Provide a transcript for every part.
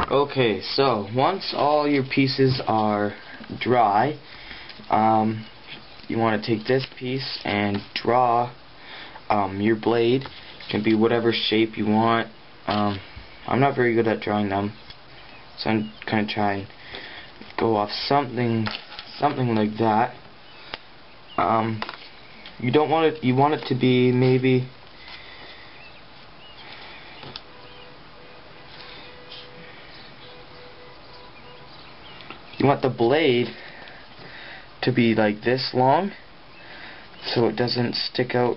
Okay, so once all your pieces are dry, you want to take this piece and draw your blade. It can be whatever shape you want. I'm not very good at drawing them, so I'm gonna try and go off something like that. You don't want it. You want it to be maybe. You want the blade to be like this long, so it doesn't stick out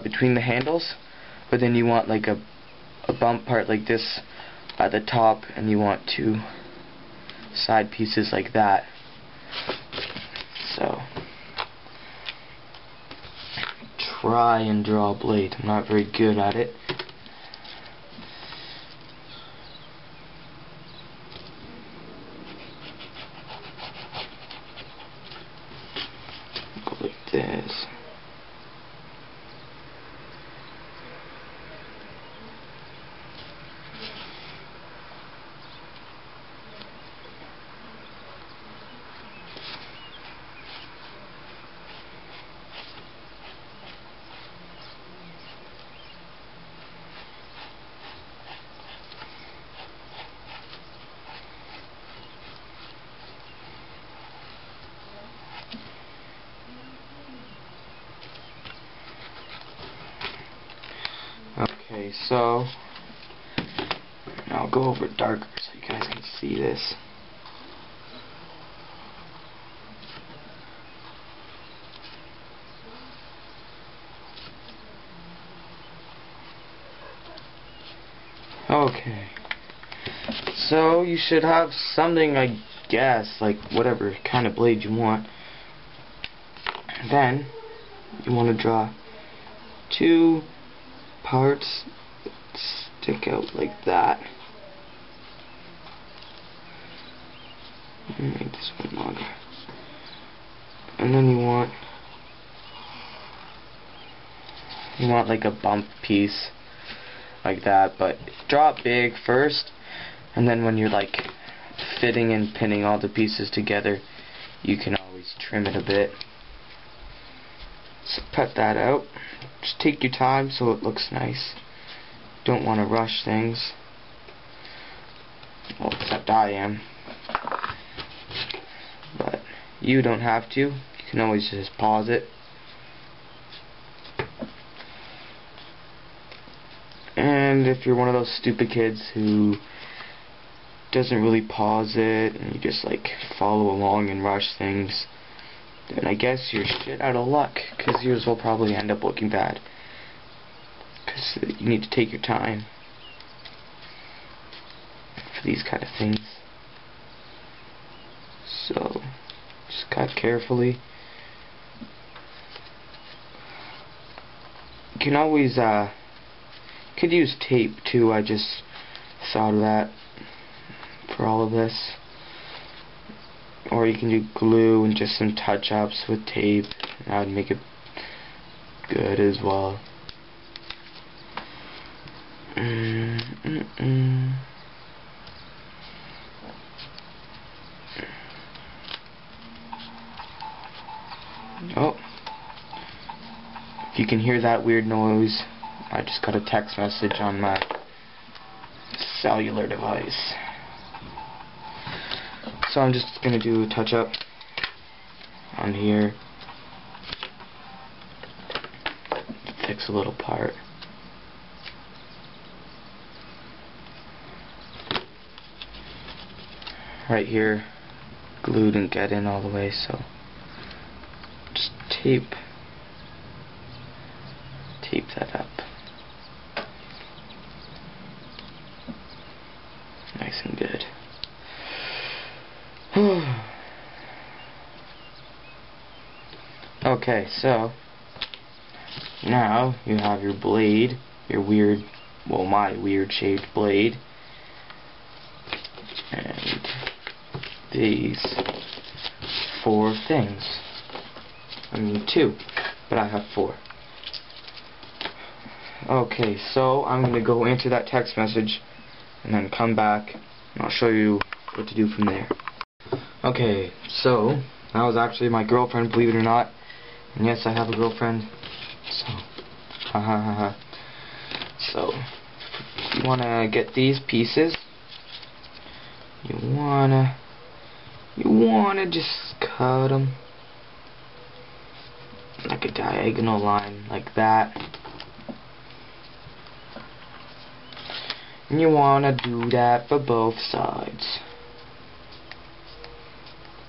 between the handles. But then you want like a bump part like this at the top, and you want two side pieces like that. So try and draw a blade. I'm not very good at it. Go like this. Okay, so I'll go over it darker so you guys can see this. Okay, so you should have something, I guess, like whatever kind of blade you want. Then you want to draw two parts that stick out like that. Make this one longer. And then you want like a bump piece like that, but draw it big first, and then when you're like fitting and pinning all the pieces together, you can always trim it a bit. So cut that out. Just take your time so it looks nice. Don't want to rush things. Well, except I am. But you don't have to. You can always just pause it. And if you're one of those stupid kids who doesn't really pause it and you just like follow along and rush things, then I guess you're shit out of luck, because yours will probably end up looking bad. Because you need to take your time for these kind of things. So just cut carefully. You can always could use tape too. I just thought of that for all of this. Or you can do glue and just some touch-ups with tape. That would make it good as well. Oh, if you can hear that weird noise, I just got a text message on my cellular device. So I'm just going to do a touch-up on here. Fix a little part. Right here, glue didn't get in all the way, so just tape that up. Nice and good. Okay, so now you have your blade, your weird, well, my weird shaped blade, and these 4 things. I mean 2, but I have 4. Okay, so I'm going to go answer that text message and then come back and I'll show you what to do from there. Okay, so that was actually my girlfriend, believe it or not. And yes, I have a girlfriend. So, ha ha ha ha. So, you wanna get these pieces. You wanna just cut them like a diagonal line, like that. And you wanna do that for both sides.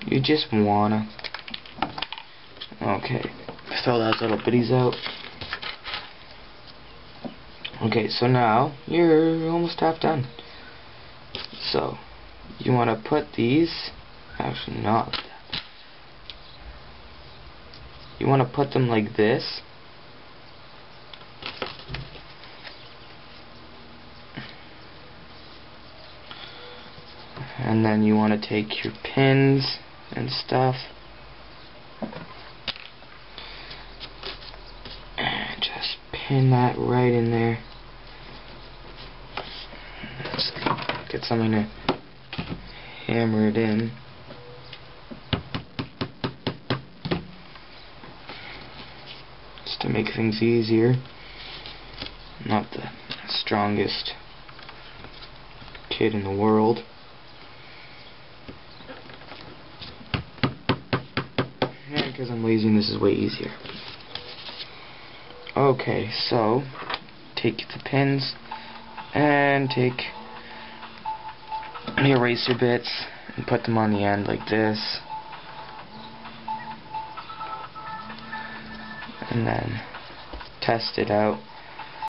You just wanna. Okay, throw those little bitties out. Okay, so now you're almost half done. So you want to put these, actually not that. You want to put them like this. And then you want to take your pins and stuff and just pin that right in there. Let's get something to hammer it in. Just to make things easier. Not the strongest kid in the world. And because I'm lazy, this is way easier. Okay, so take the pins and take the eraser bits and put them on the end like this, and then test it out.